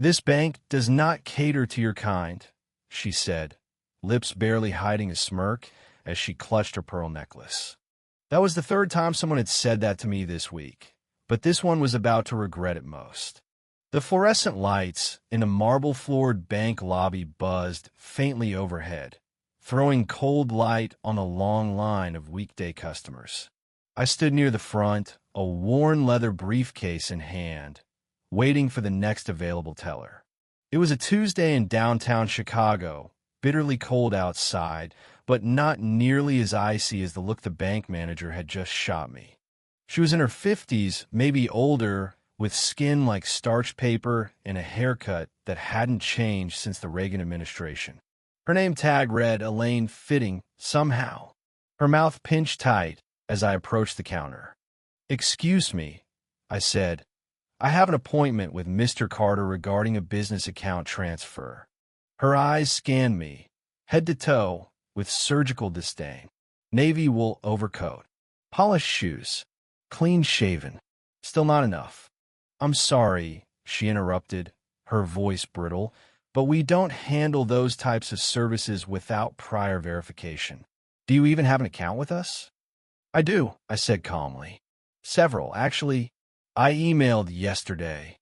"This bank does not cater to your kind," she said, lips barely hiding a smirk as she clutched her pearl necklace. That was the third time someone had said that to me this week, but this one was about to regret it most. The fluorescent lights in a marble-floored bank lobby buzzed faintly overhead, throwing cold light on a long line of weekday customers. I stood near the front, a worn leather briefcase in hand, waiting for the next available teller. It was a Tuesday in downtown Chicago, bitterly cold outside, but not nearly as icy as the look the bank manager had just shot me. She was in her 50s, maybe older, with skin like starch paper and a haircut that hadn't changed since the Reagan administration. Her name tag read Elaine Fitting somehow. Her mouth pinched tight as I approached the counter. "Excuse me," I said. "I have an appointment with Mr. Carter regarding a business account transfer." Her eyes scanned me, head to toe, with surgical disdain. Navy wool overcoat, polished shoes, clean-shaven. Still not enough. "I'm sorry," she interrupted, her voice brittle, "but we don't handle those types of services without prior verification. Do you even have an account with us?" "I do," I said calmly. "Several, actually. I emailed yesterday."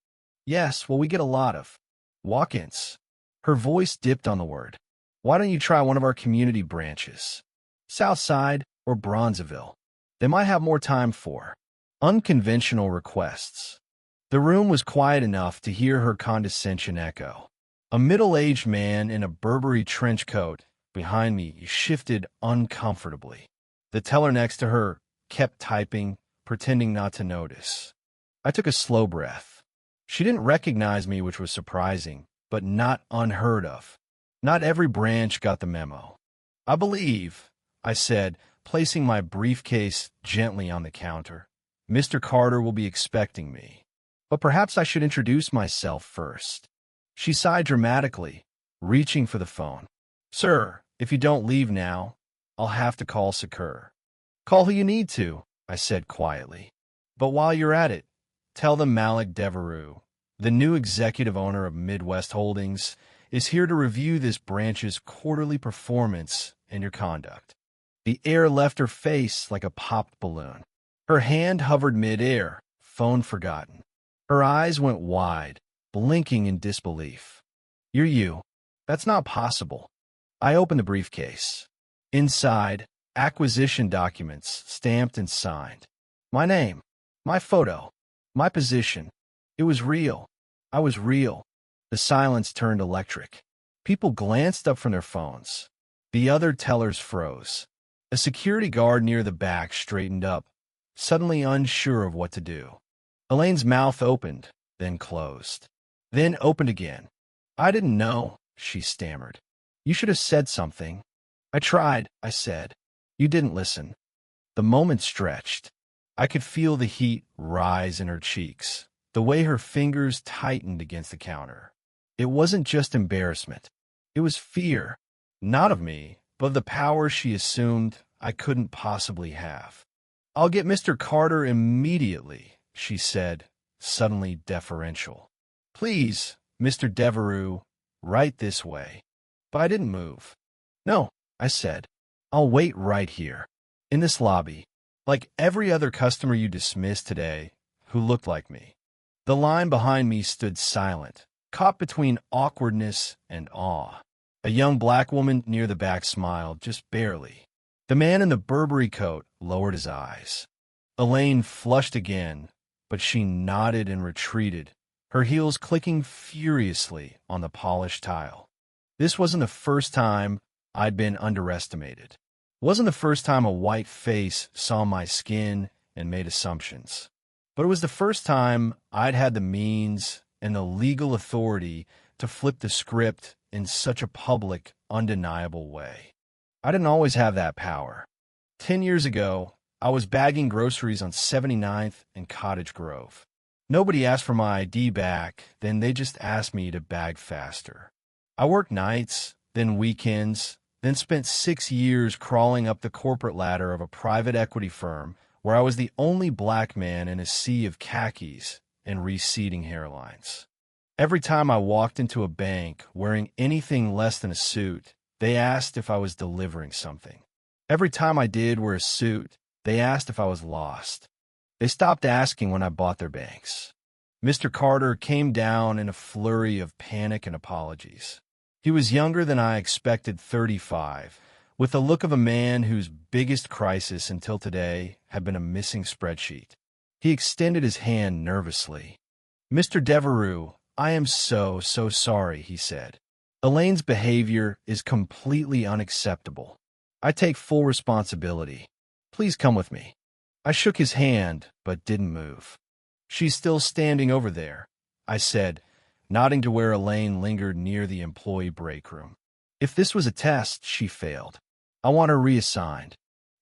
"Yes, well, we get a lot of walk-ins." Her voice dipped on the word. "Why don't you try one of our community branches? Southside or Bronzeville. They might have more time for unconventional requests." The room was quiet enough to hear her condescension echo. A middle-aged man in a Burberry trench coat behind me shifted uncomfortably. The teller next to her kept typing, pretending not to notice. I took a slow breath. She didn't recognize me, which was surprising, but not unheard of. Not every branch got the memo. "I believe," I said, placing my briefcase gently on the counter, "Mr. Carter will be expecting me. But perhaps I should introduce myself first." She sighed dramatically, reaching for the phone. "Sir, if you don't leave now, I'll have to call Secure." "Call who you need to," I said quietly. "But while you're at it, tell them Malik Devereaux, the new executive owner of Midwest Holdings, is here to review this branch's quarterly performance and your conduct." The air left her face like a popped balloon. Her hand hovered mid-air, phone forgotten. Her eyes went wide, blinking in disbelief. "You're you. That's not possible." I opened the briefcase. Inside, acquisition documents stamped and signed. My name, my photo, my position. It was real. I was real. The silence turned electric. People glanced up from their phones. The other tellers froze. A security guard near the back straightened up, suddenly unsure of what to do. Elaine's mouth opened, then closed. Then opened again. "I didn't know," she stammered. "You should have said something." "I tried," I said. "You didn't listen." The moment stretched. I could feel the heat rise in her cheeks, the way her fingers tightened against the counter. It wasn't just embarrassment. It was fear, not of me, but of the power she assumed I couldn't possibly have. "I'll get Mr. Carter immediately," she said, suddenly deferential. "Please, Mr. Devereaux, right this way." But I didn't move. "No," I said. "I'll wait right here, in this lobby, like every other customer you dismissed today who looked like me." The line behind me stood silent, caught between awkwardness and awe. A young black woman near the back smiled, just barely. The man in the Burberry coat lowered his eyes. Elaine flushed again, but she nodded and retreated, her heels clicking furiously on the polished tile. This wasn't the first time I'd been underestimated. It wasn't the first time a white face saw my skin and made assumptions. But it was the first time I'd had the means and the legal authority to flip the script in such a public, undeniable way. I didn't always have that power. 10 years ago, I was bagging groceries on 79th and Cottage Grove. Nobody asked for my ID back, then they just asked me to bag faster. I worked nights, then weekends, then spent 6 years crawling up the corporate ladder of a private equity firm where I was the only black man in a sea of khakis and receding hairlines. Every time I walked into a bank wearing anything less than a suit, they asked if I was delivering something. Every time I did wear a suit, they asked if I was lost. They stopped asking when I bought their banks. Mr. Carter came down in a flurry of panic and apologies. He was younger than I expected, 35, with the look of a man whose biggest crisis until today had been a missing spreadsheet. He extended his hand nervously. "Mr. Devereux, I am so sorry," he said. "Elaine's behavior is completely unacceptable. I take full responsibility. Please come with me." I shook his hand, but didn't move. "She's still standing over there," I said, nodding to where Elaine lingered near the employee break room. "If this was a test, she failed. I want her reassigned."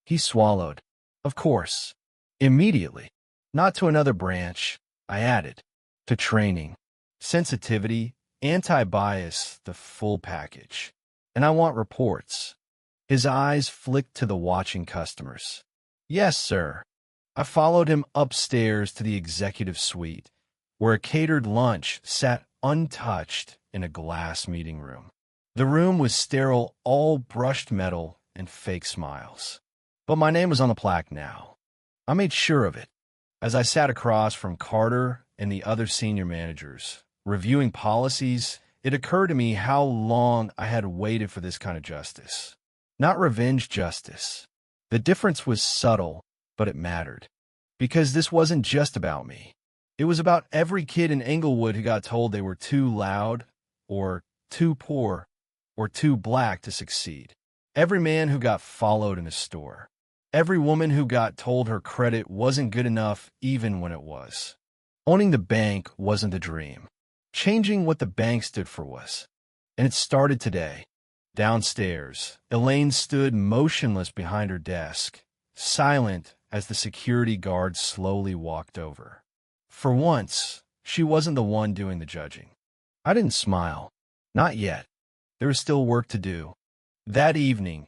He swallowed. "Of course. Immediately. Not to another branch," I added. "To training. Sensitivity, anti-bias, the full package. And I want reports." His eyes flicked to the watching customers. "Yes, sir." I followed him upstairs to the executive suite, where a catered lunch sat untouched in a glass meeting room. The room was sterile, all brushed metal and fake smiles. But my name was on the plaque now. I made sure of it. As I sat across from Carter and the other senior managers, reviewing policies, it occurred to me how long I had waited for this kind of justice. Not revenge justice. The difference was subtle, but it mattered. Because this wasn't just about me. It was about every kid in Englewood who got told they were too loud, or too poor, or too black to succeed. Every man who got followed in a store. Every woman who got told her credit wasn't good enough even when it was. Owning the bank wasn't the dream. Changing what the bank stood for was. And it started today. Downstairs, Elaine stood motionless behind her desk, silent as the security guard slowly walked over. For once, she wasn't the one doing the judging. I didn't smile. Not yet. There was still work to do. That evening,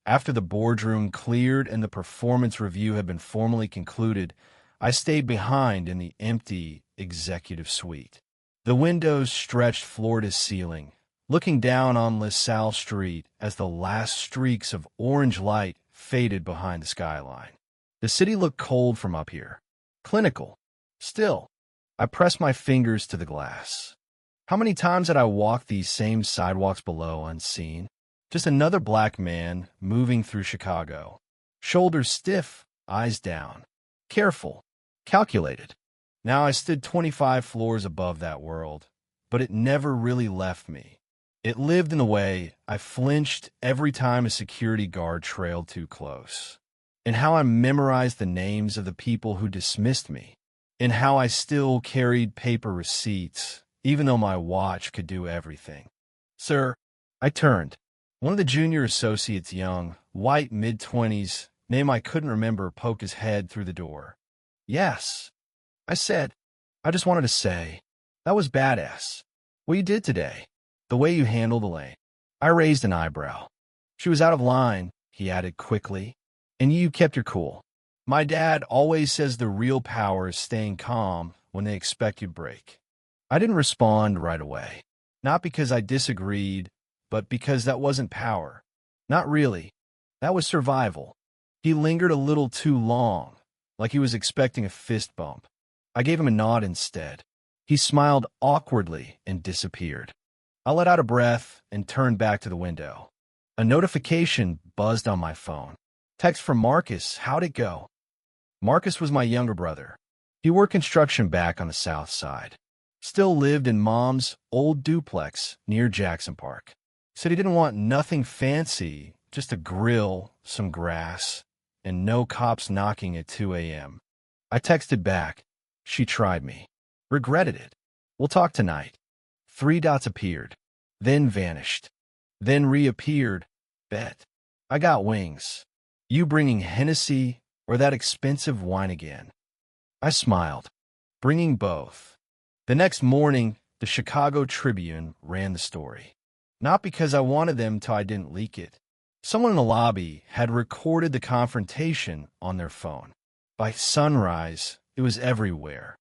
after the boardroom cleared and the performance review had been formally concluded, I stayed behind in the empty executive suite. The windows stretched floor to ceiling, looking down on LaSalle Street as the last streaks of orange light faded behind the skyline. The city looked cold from up here. Clinical. Still, I pressed my fingers to the glass. How many times had I walked these same sidewalks below unseen? Just another black man moving through Chicago. Shoulders stiff, eyes down. Careful. Calculated. Now I stood 25 floors above that world, but it never really left me. It lived in the way I flinched every time a security guard trailed too close. And how I memorized the names of the people who dismissed me. And how I still carried paper receipts, even though my watch could do everything. "Sir," I turned. One of the junior associates, young, white, mid-20s, name I couldn't remember, poked his head through the door. "Yes," I said. "I just wanted to say, that was badass. What you did today. The way you handled Elaine." I raised an eyebrow. "She was out of line," he added quickly. "And you kept your cool. My dad always says the real power is staying calm when they expect you to break." I didn't respond right away. Not because I disagreed, but because that wasn't power. Not really. That was survival. He lingered a little too long, like he was expecting a fist bump. I gave him a nod instead. He smiled awkwardly and disappeared. I let out a breath and turned back to the window. A notification buzzed on my phone. Text from Marcus. How'd it go? Marcus was my younger brother. He worked construction back on the south side. Still lived in Mom's old duplex near Jackson Park. Said he didn't want nothing fancy, just a grill, some grass, and no cops knocking at 2 a.m. I texted back. She tried me. Regretted it. We'll talk tonight. 3 dots appeared. Then vanished. Then reappeared. Bet. I got wings. You bringing Hennessy or that expensive wine again? I smiled. Bringing both. The next morning, the Chicago Tribune ran the story. Not because I wanted them till I didn't leak it. Someone in the lobby had recorded the confrontation on their phone. By sunrise, it was everywhere.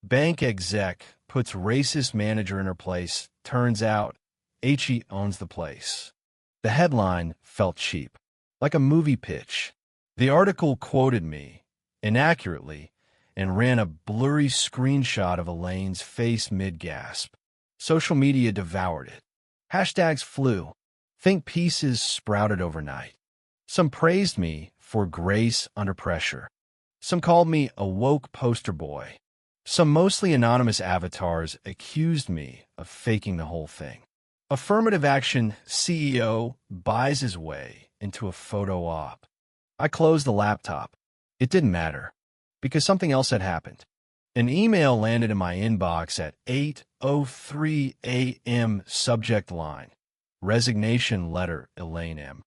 Bank exec puts racist manager in her place. Turns out, HE owns the place. The headline felt cheap, like a movie pitch. The article quoted me, inaccurately, and ran a blurry screenshot of Elaine's face mid-gasp. Social media devoured it. Hashtags flew. Think pieces sprouted overnight. Some praised me for grace under pressure. Some called me a woke poster boy. Some mostly anonymous avatars accused me of faking the whole thing. Affirmative action CEO buys his way into a photo op. I closed the laptop. It didn't matter, because something else had happened. An email landed in my inbox at 8:03 a.m. Subject line. Resignation letter, Elaine M.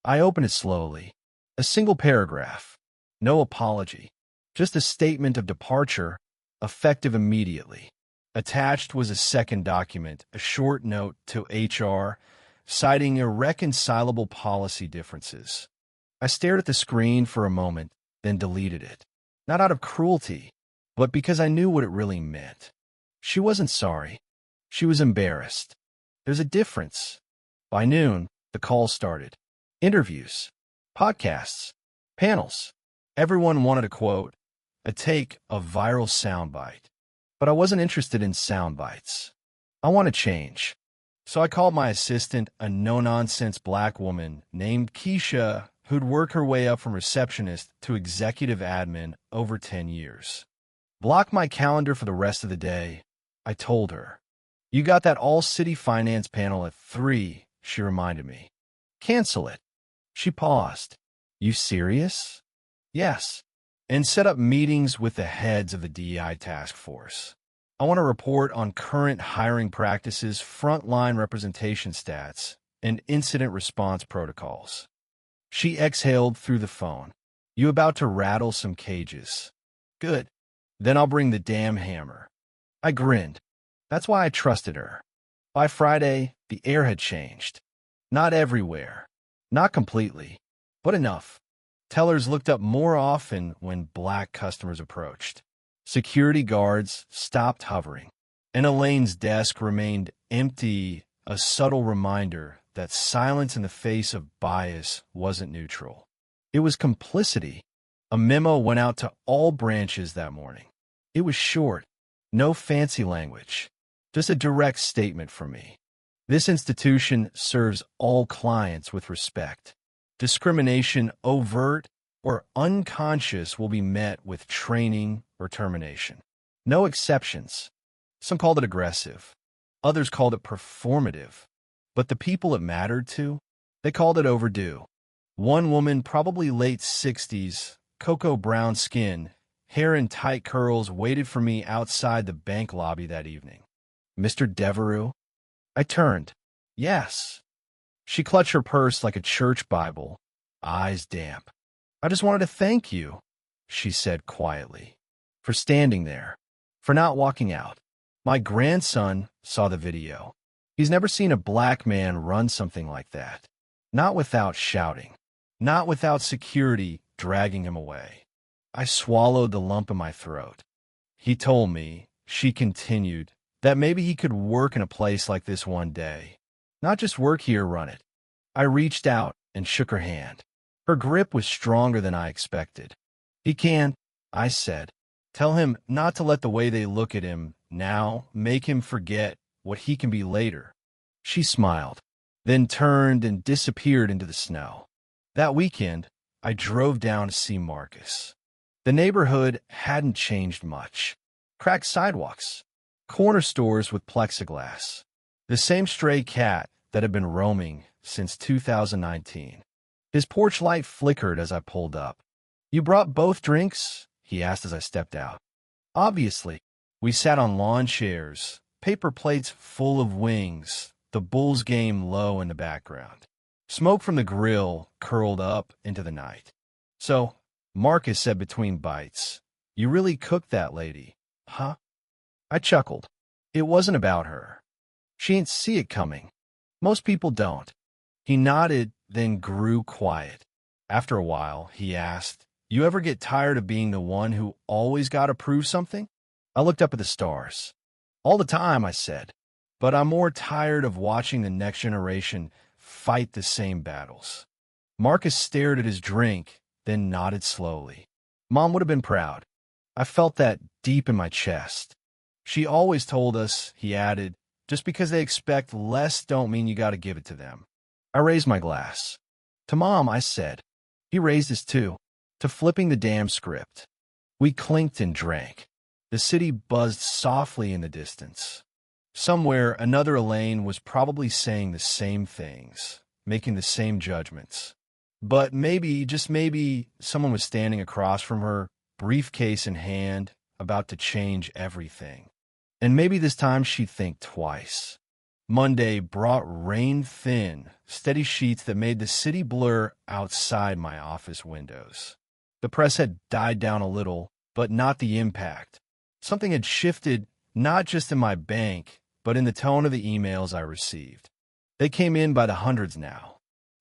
I opened it slowly. A single paragraph. No apology. Just a statement of departure, effective immediately. Attached was a second document, a short note to HR, citing irreconcilable policy differences. I stared at the screen for a moment, then deleted it. Not out of cruelty, but because I knew what it really meant. She wasn't sorry. She was embarrassed. There's a difference. By noon, the calls started. Interviews, podcasts, panels. Everyone wanted a quote, a take, a viral soundbite. But I wasn't interested in sound bites. I want to change. So I called my assistant, a no-nonsense black woman named Keisha, who'd worked her way up from receptionist to executive admin over 10 years. Block my calendar for the rest of the day, I told her. You got that all-city finance panel at 3, she reminded me. Cancel it. She paused. You serious? Yes. And set up meetings with the heads of the DEI task force. I want to report on current hiring practices, frontline representation stats, and incident response protocols. She exhaled through the phone. You about to rattle some cages? Good. Then I'll bring the damn hammer. I grinned. That's why I trusted her. By Friday, the air had changed. Not everywhere. Not completely. But enough. Tellers looked up more often when black customers approached. Security guards stopped hovering. And Elaine's desk remained empty, a subtle reminder that silence in the face of bias wasn't neutral. It was complicity. A memo went out to all branches that morning. It was short, no fancy language, just a direct statement from me. This institution serves all clients with respect. Discrimination, overt or unconscious, will be met with training or termination. No exceptions. Some called it aggressive. Others called it performative. But the people it mattered to, they called it overdue. One woman, probably late 60s, cocoa brown skin, hair in tight curls, waited for me outside the bank lobby that evening. Mr. Devereux? I turned. Yes. She clutched her purse like a church Bible, eyes damp. I just wanted to thank you, she said quietly, for standing there, for not walking out. My grandson saw the video. He's never seen a black man run something like that. Not without shouting. Not without security dragging him away. I swallowed the lump in my throat. He told me, she continued, that maybe he could work in a place like this one day. Not just work here, run it. I reached out and shook her hand. Her grip was stronger than I expected. He can, I said. Tell him not to let the way they look at him now make him forget what he can be later. She smiled, then turned and disappeared into the snow. That weekend, I drove down to see Marcus. The neighborhood hadn't changed much. Cracked sidewalks, corner stores with plexiglass. The same stray cat that had been roaming since 2019. His porch light flickered as I pulled up. You brought both drinks? He asked as I stepped out. Obviously. We sat on lawn chairs, paper plates full of wings, the Bulls game low in the background. Smoke from the grill curled up into the night. So, Marcus said between bites, you really cooked that lady, huh? I chuckled. It wasn't about her. She didn't see it coming. Most people don't. He nodded, then grew quiet. After a while, he asked, you ever get tired of being the one who always got to prove something? I looked up at the stars. All the time, I said. But I'm more tired of watching the next generation fight the same battles. Marcus stared at his drink, then nodded slowly. Mom would have been proud. I felt that deep in my chest. She always told us, he added, just because they expect less don't mean you got to give it to them. I raised my glass. To Mom, I said. He raised his too, to flipping the damn script. We clinked and drank. The city buzzed softly in the distance. Somewhere, another Elaine was probably saying the same things, making the same judgments. But maybe, just maybe, someone was standing across from her, briefcase in hand, about to change everything. And maybe this time she'd think twice. Monday brought rain-thin, steady sheets that made the city blur outside my office windows. The press had died down a little, but not the impact. Something had shifted, not just in my bank, but in the tone of the emails I received. They came in by the hundreds now.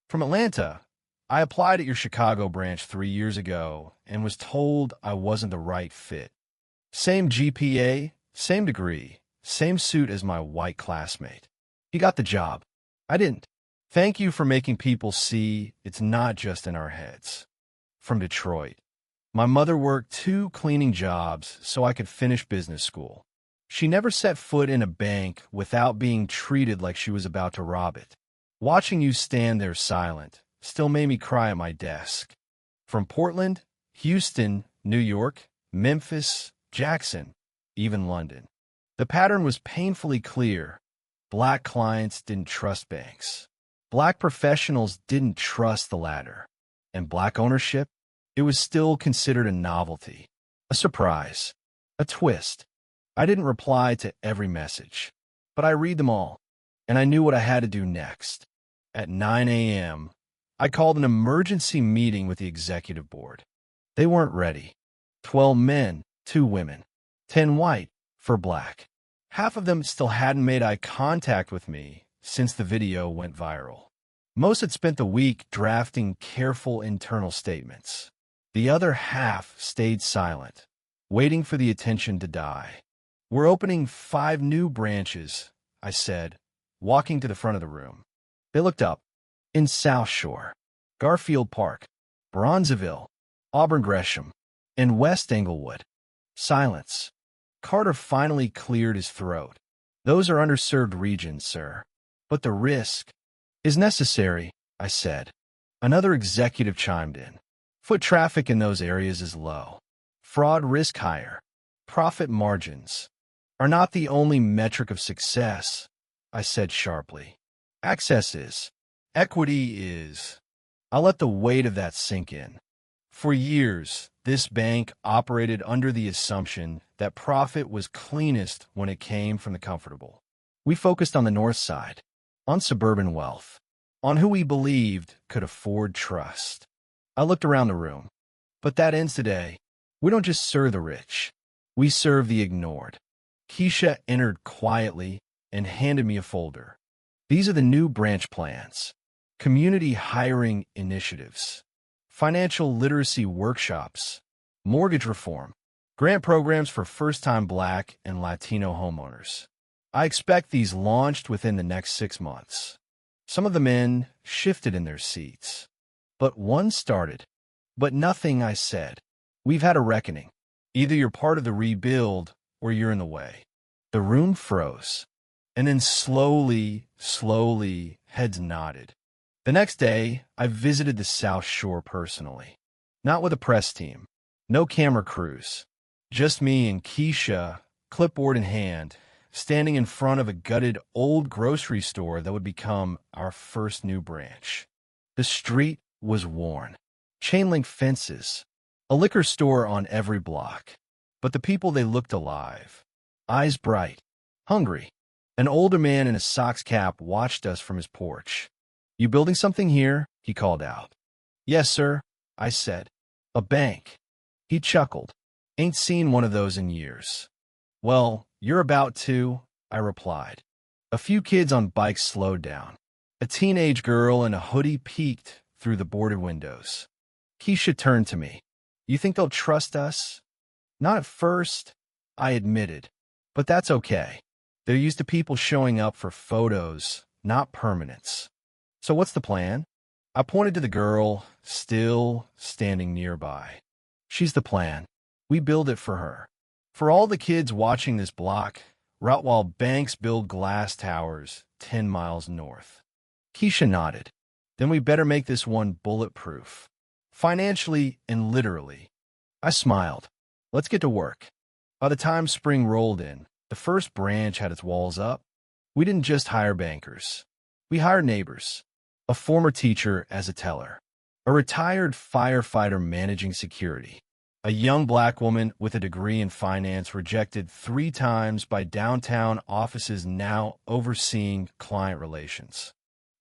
From Atlanta, I applied at your Chicago branch 3 years ago and was told I wasn't the right fit. Same GPA, same degree, same suit as my white classmate. He got the job. I didn't. Thank you for making people see it's not just in our heads. From Detroit. My mother worked 2 cleaning jobs so I could finish business school. She never set foot in a bank without being treated like she was about to rob it. Watching you stand there silent still made me cry at my desk. From Portland, Houston, New York, Memphis, Jackson, even London. The pattern was painfully clear. Black clients didn't trust banks. Black professionals didn't trust the latter. And black ownership? It was still considered a novelty, a surprise, a twist. I didn't reply to every message, but I read them all, and I knew what I had to do next. At 9 a.m., I called an emergency meeting with the executive board. They weren't ready. 12 men, 2 women, 10 white, for black. Half of them still hadn't made eye contact with me since the video went viral. Most had spent the week drafting careful internal statements. The other half stayed silent, waiting for the attention to die. We're opening 5 new branches, I said, walking to the front of the room. They looked up. In South Shore, Garfield Park, Bronzeville, Auburn Gresham, and West Englewood. Silence. Carter finally cleared his throat. Those are underserved regions, sir. But the risk is necessary, I said. Another executive chimed in. Foot traffic in those areas is low. Fraud risk higher. Profit margins are not the only metric of success, I said sharply. Access is. Equity is. I'll let the weight of that sink in. For years, this bank operated under the assumption that profit was cleanest when it came from the comfortable. We focused on the north side, on suburban wealth, on who we believed could afford trust. I looked around the room. But that ends today. We don't just serve the rich. We serve the ignored. Keisha entered quietly and handed me a folder. These are the new branch plans. Community hiring initiatives. Financial literacy workshops. Mortgage reform. Grant programs for first-time Black and Latino homeowners. I expect these launched within the next 6 months. Some of the men shifted in their seats. But one started. But nothing, I said. We've had a reckoning. Either you're part of the rebuild or you're in the way. The room froze. And then slowly, heads nodded. The next day, I visited the South Shore personally. Not with a press team. No camera crews. Just me and Keisha, clipboard in hand, standing in front of a gutted old grocery store that would become our first new branch. The street was worn. Chain-link fences. A liquor store on every block. But the people, they looked alive. Eyes bright. Hungry. An older man in a Sox cap watched us from his porch. You building something here? He called out. Yes, sir, I said. A bank. He chuckled. Ain't seen one of those in years. Well, you're about to, I replied. A few kids on bikes slowed down. A teenage girl in a hoodie peeked through the boarded windows. Keisha turned to me. You think they'll trust us? Not at first, I admitted. But that's okay. They're used to people showing up for photos, not permanence. So what's the plan? I pointed to the girl, still standing nearby. She's the plan. We build it for her. For all the kids watching this block, right while banks build glass towers 10 miles north. Keisha nodded. Then we better make this one bulletproof. Financially and literally. I smiled. Let's get to work. By the time spring rolled in, the first branch had its walls up. We didn't just hire bankers. We hired neighbors. A former teacher as a teller. A retired firefighter managing security. A young black woman with a degree in finance rejected 3 times by downtown offices now overseeing client relations.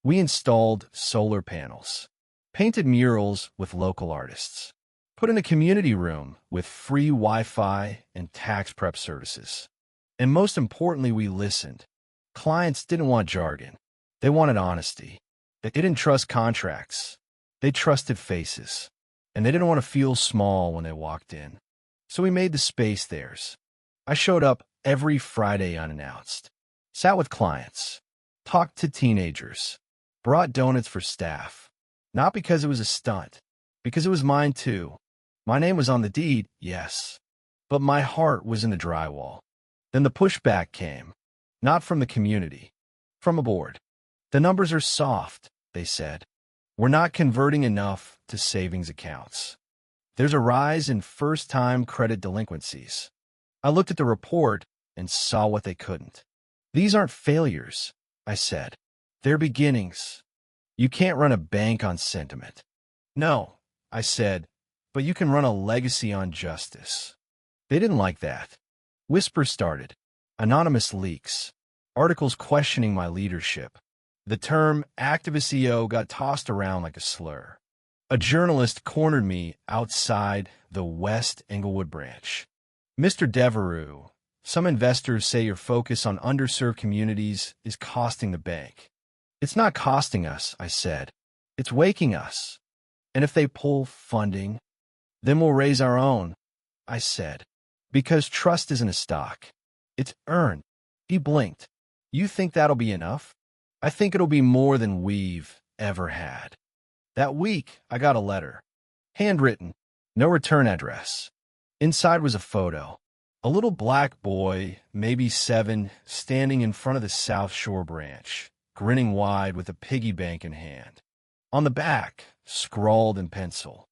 We installed solar panels, painted murals with local artists, put in a community room with free Wi-Fi and tax prep services. And most importantly, we listened. Clients didn't want jargon. They wanted honesty. They didn't trust contracts. They trusted faces. And they didn't want to feel small when they walked in. So we made the space theirs. I showed up every Friday unannounced. Sat with clients. Talked to teenagers. Brought donuts for staff. Not because it was a stunt. Because it was mine too. My name was on the deed, yes. But my heart was in the drywall. Then the pushback came. Not from the community. From a board. The numbers are soft, they said. We're not converting enough to savings accounts. There's a rise in first-time credit delinquencies. I looked at the report and saw what they couldn't. These aren't failures, I said. They're beginnings. You can't run a bank on sentiment. No, I said, but you can run a legacy on justice. They didn't like that. Whispers started. Anonymous leaks. Articles questioning my leadership. The term activist EO got tossed around like a slur. A journalist cornered me outside the West Englewood branch. Mr. Devereux, some investors say your focus on underserved communities is costing the bank. It's not costing us, I said. It's waking us. And if they pull funding, then we'll raise our own, I said. Because trust isn't a stock. It's earned. He blinked. You think that'll be enough? I think it'll be more than we've ever had. That week, I got a letter. Handwritten. No return address. Inside was a photo. A little black boy, maybe 7, standing in front of the South Shore branch, grinning wide with a piggy bank in hand. On the back, scrawled in pencil.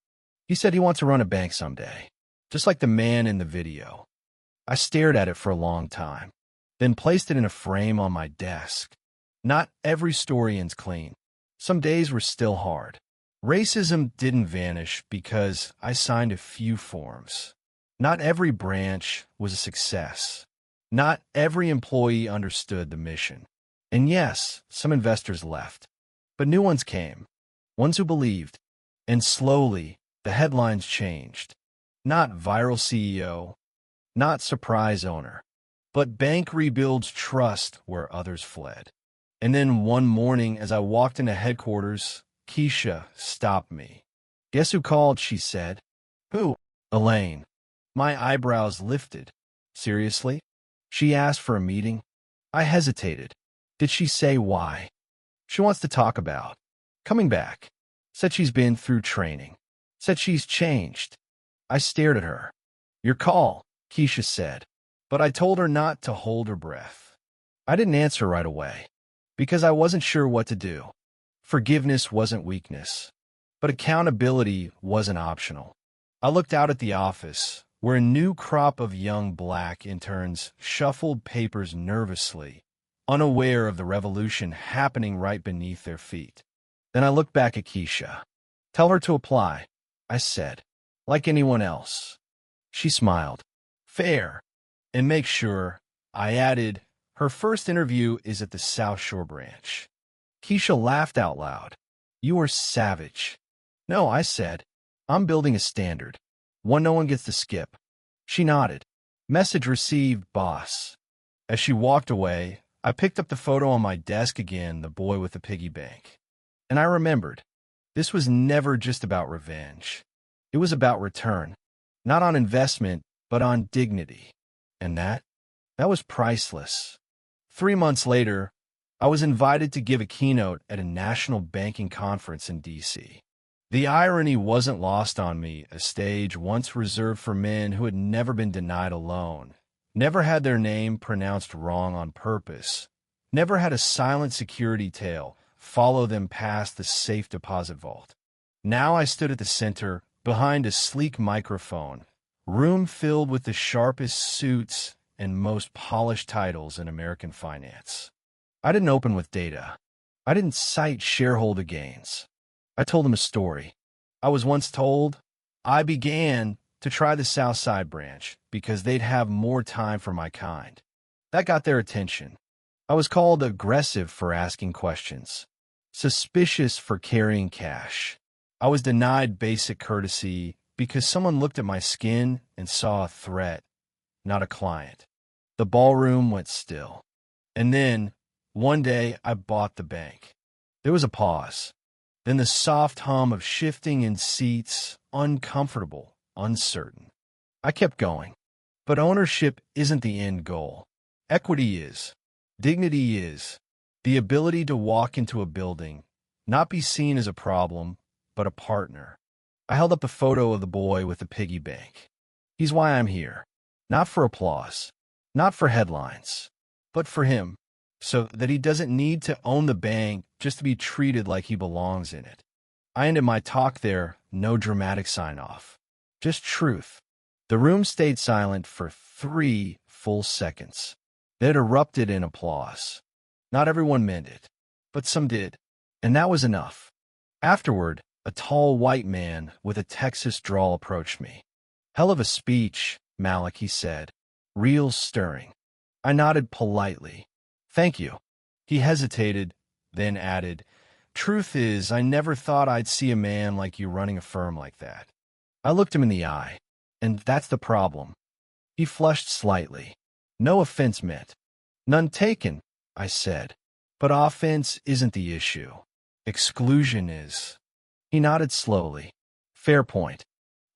He said he wants to run a bank someday, just like the man in the video. I stared at it for a long time, then placed it in a frame on my desk. Not every story ends clean. Some days were still hard. Racism didn't vanish because I signed a few forms. Not every branch was a success. Not every employee understood the mission. And yes, some investors left. But new ones came. Ones who believed. And slowly, the headlines changed. Not viral CEO. Not surprise owner. But bank rebuilds trust where others fled. And then one morning, as I walked into headquarters, Keisha stopped me. Guess who called, she said. Who? Elaine. My eyebrows lifted. Seriously? She asked for a meeting? I hesitated. Did she say why? She wants to talk about coming back. Said she's been through training. Said she's changed. I stared at her. Your call, Keisha said. But I told her not to hold her breath. I didn't answer right away. Because I wasn't sure what to do. Forgiveness wasn't weakness, but accountability wasn't optional. I looked out at the office, where a new crop of young black interns shuffled papers nervously, unaware of the revolution happening right beneath their feet. Then I looked back at Keisha. Tell her to apply, I said, like anyone else. She smiled. Fair. And make sure, I added, her first interview is at the South Shore branch. Keisha laughed out loud. You are savage. No, I said. I'm building a standard. One no one gets to skip. She nodded. Message received, boss. As she walked away, I picked up the photo on my desk again, the boy with the piggy bank. And I remembered. This was never just about revenge. It was about return. Not on investment, but on dignity. And that was priceless. 3 months later, I was invited to give a keynote at a national banking conference in D.C. The irony wasn't lost on me, a stage once reserved for men who had never been denied a loan, never had their name pronounced wrong on purpose, never had a silent security tail follow them past the safe deposit vault. Now I stood at the center, behind a sleek microphone, room filled with the sharpest suits and most polished titles in American finance. I didn't open with data. I didn't cite shareholder gains. I told them a story. I was once told I began to try the South Side branch because they'd have more time for my kind. That got their attention. I was called aggressive for asking questions, suspicious for carrying cash. I was denied basic courtesy because someone looked at my skin and saw a threat, not a client. The ballroom went still. And then, one day, I bought the bank. There was a pause. Then the soft hum of shifting in seats, uncomfortable, uncertain. I kept going. But ownership isn't the end goal. Equity is. Dignity is. The ability to walk into a building, not be seen as a problem, but a partner. I held up the photo of the boy with the piggy bank. He's why I'm here. Not for applause. Not for headlines. But for him. So that he doesn't need to own the bank just to be treated like he belongs in it. I ended my talk there, no dramatic sign-off. Just truth. The room stayed silent for 3 full seconds. Then it erupted in applause. Not everyone meant it, but some did. And that was enough. Afterward, a tall white man with a Texas drawl approached me. "Hell of a speech, Malik," he said. "Real stirring." I nodded politely. "Thank you." He hesitated, then added, "Truth is, I never thought I'd see a man like you running a firm like that." I looked him in the eye. "And that's the problem." He flushed slightly. "No offense meant." "None taken," I said. "But offense isn't the issue. Exclusion is." He nodded slowly. "Fair point."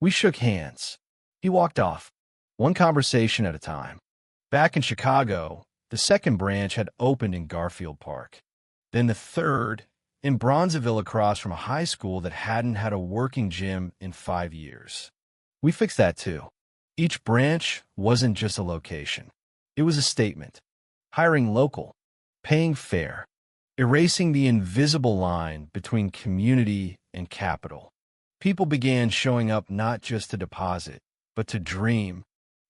We shook hands. He walked off, one conversation at a time. Back in Chicago, the second branch had opened in Garfield Park. Then the third, in Bronzeville across from a high school that hadn't had a working gym in 5 years. We fixed that too. Each branch wasn't just a location. It was a statement. Hiring local, paying fair, erasing the invisible line between community and capital. People began showing up not just to deposit, but to dream.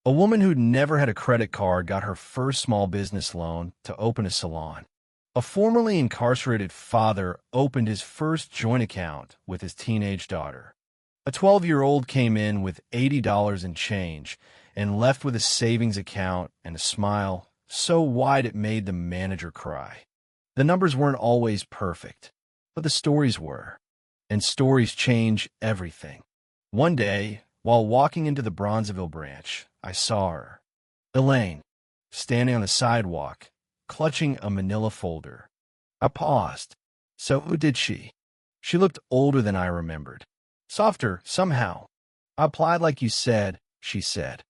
A woman who'd never had a credit card got her first small business loan to open a salon. A formerly incarcerated father opened his first joint account with his teenage daughter. A 12-year-old came in with $80 in change and left with a savings account and a smile so wide it made the manager cry. The numbers weren't always perfect, but the stories were. And stories change everything. One day, while walking into the Bronzeville branch, I saw her. Elaine, standing on the sidewalk, clutching a manila folder. I paused. So who did she? She looked older than I remembered. Softer, somehow. "I applied like you said," she said.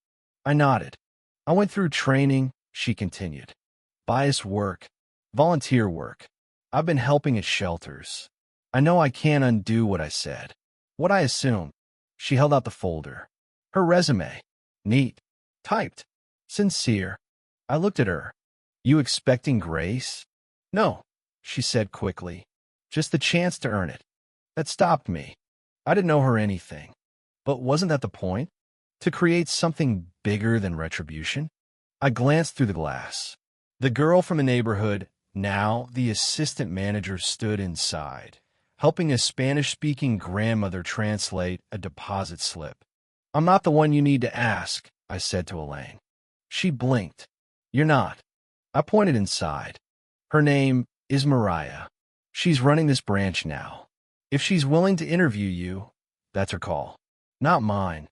I nodded. "I went through training," she continued. "Bias work, volunteer work. I've been helping at shelters. I know I can't undo what I said. What I assumed." She held out the folder. Her resume. Neat. Typed. Sincere. I looked at her. "You expecting grace?" "No," she said quickly. "Just the chance to earn it." That stopped me. I didn't know her anything. But wasn't that the point? To create something bigger than retribution? I glanced through the glass. The girl from the neighborhood, now the assistant manager, stood inside, helping a Spanish-speaking grandmother translate a deposit slip. "I'm not the one you need to ask," I said to Elaine. She blinked. "You're not." I pointed inside. "Her name is Mariah. She's running this branch now. If she's willing to interview you, that's her call. Not mine."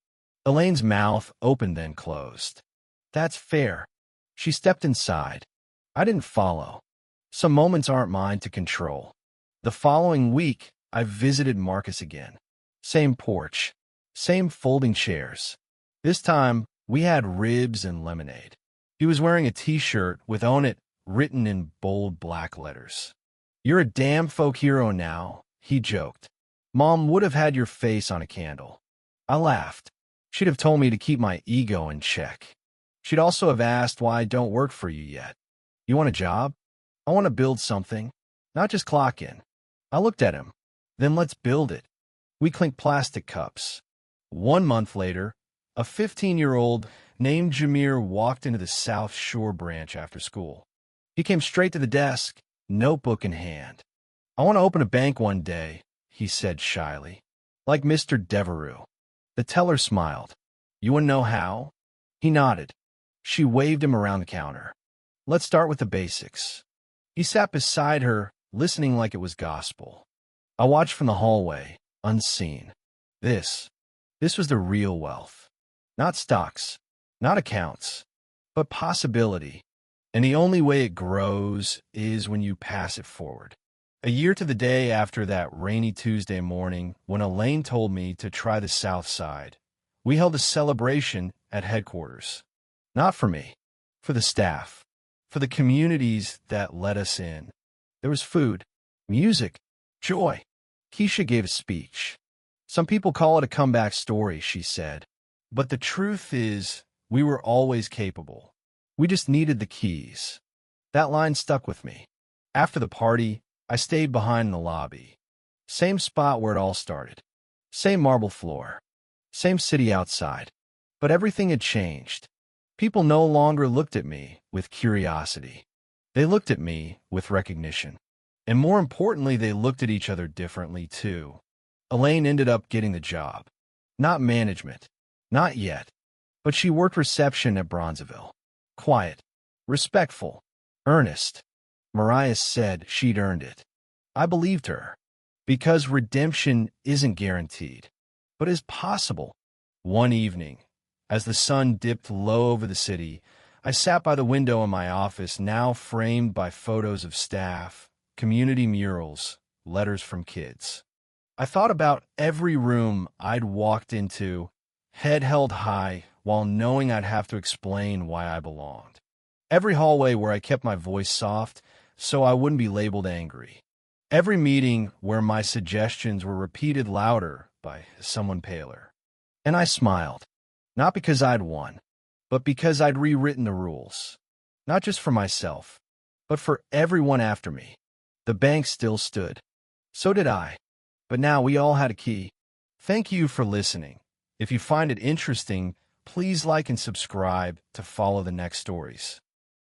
Elaine's mouth opened then closed. "That's fair." She stepped inside. I didn't follow. Some moments aren't mine to control. The following week, I visited Marcus again. Same porch. Same folding chairs. This time, we had ribs and lemonade. He was wearing a t-shirt with "Own It" written in bold black letters. "You're a damn folk hero now," he joked. "Mom would have had your face on a candle." I laughed. She'd have told me to keep my ego in check. She'd also have asked why I don't work for you yet. "You want a job?" "I want to build something, not just clock in." I looked at him. "Then let's build it." We clinked plastic cups. 1 month later, a 15-year-old named Jameer walked into the South Shore branch after school. He came straight to the desk, notebook in hand. "I want to open a bank one day," he said shyly. "Like Mr. Devereux." The teller smiled. "You want to know how?" He nodded. She waved him around the counter. "Let's start with the basics." He sat beside her, listening like it was gospel. I watched from the hallway, unseen. This was the real wealth. Not stocks, not accounts, but possibility. And the only way it grows is when you pass it forward. A year to the day after that rainy Tuesday morning, when Elaine told me to try the South Side, we held a celebration at headquarters. Not for me, for the staff, for the communities that let us in. There was food, music, joy. Keisha gave a speech. "Some people call it a comeback story," she said. "But the truth is, we were always capable. We just needed the keys." That line stuck with me. After the party, I stayed behind in the lobby. Same spot where it all started. Same marble floor. Same city outside. But everything had changed. People no longer looked at me with curiosity. They looked at me with recognition. And more importantly, they looked at each other differently, too. Elaine ended up getting the job. Not management. Not yet. But she worked reception at Bronzeville. Quiet. Respectful. Earnest. Mariah said she'd earned it. I believed her. Because redemption isn't guaranteed, but is possible. One evening, as the sun dipped low over the city, I sat by the window in my office, now framed by photos of staff, community murals, letters from kids. I thought about every room I'd walked into, head held high, while knowing I'd have to explain why I belonged. Every hallway where I kept my voice soft, so I wouldn't be labeled angry. Every meeting where my suggestions were repeated louder by someone paler. And I smiled, not because I'd won, but because I'd rewritten the rules. Not just for myself, but for everyone after me. The bank still stood. So did I. But now we all had a key. Thank you for listening. If you find it interesting, please like and subscribe to follow the next stories.